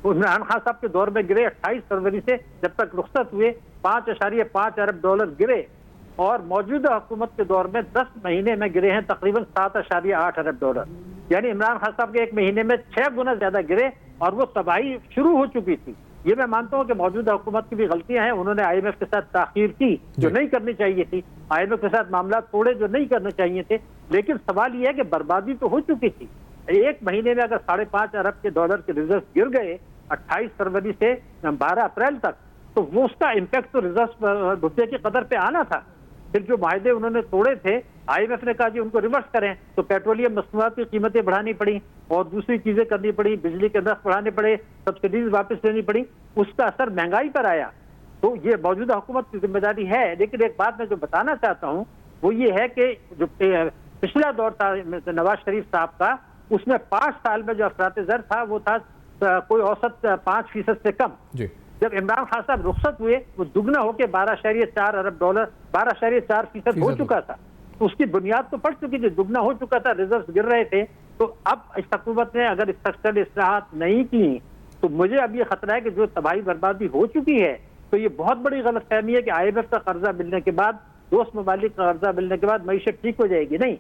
इमरान खान साहब के दौर में गिरे 28 फरवरी से जब तक रुखसत हुए 5.5 अरब डॉलर गिरे, और मौजूदा हुकूमत के दौर में 10 महीने में गिरे हैं तकरीबन 7.8 अरब डॉलर। यानी इमरान खान साहब के एक महीने में 6 गुना ज्यादा गिरे, और वो तबाही शुरू हो चुकी थी। ये मैं मानता हूँ कि मौजूदा हुकूमत की भी गलतियां हैं, उन्होंने IMF के साथ ताखीर की जो नहीं करनी चाहिए थी, IMF के साथ मामला तोड़े जो नहीं करने चाहिए थे। लेकिन सवाल यह है कि बर्बादी तो हो चुकी थी। एक महीने में अगर 5.5 अरब के डॉलर के रिजर्व गिर गए 28 फरवरी से 12 अप्रैल तक, तो वो उसका इम्पैक्ट तो रिजर्व रुपये की कदर पे आना था। फिर जो माहदे उन्होंने तोड़े थे, IMF ने कहा जी उनको रिवर्स करें, तो पेट्रोलियम मसनूआत की कीमतें बढ़ानी पड़ी और दूसरी चीजें करनी पड़ी, बिजली के नर्ख बढ़ाने पड़े, सब्सिडीज वापस लेनी पड़ी, उसका असर महंगाई पर आया। तो ये मौजूदा हुकूमत की जिम्मेदारी है। लेकिन एक बात मैं जो बताना चाहता हूँ वो ये है कि जो पिछला दौर था नवाज शरीफ साहब का, उसमें 5 साल में जो अफरात ज़र था वो था कोई औसत 5% से कम। जब इमरान खान साहब रुखसत हुए वो दुगना होकर 12.4 अरब डॉलर 12.4% हो चुका था। तो उसकी बुनियाद तो पड़ चुकी थी, दुगना हो चुका था, रिजर्व गिर रहे थे। तो अब इस हुकूमत ने अगर स्ट्रक्चरल इस्लाहात नहीं की तो मुझे अब ये खतरा है कि जो तबाही बर्बादी हो चुकी है, तो ये बहुत बड़ी गलतफहमी है कि IMF का कर्जा मिलने के बाद, दोस्त ममालिक का कर्जा मिलने के बाद मईशत ठीक हो जाएगी। नहीं।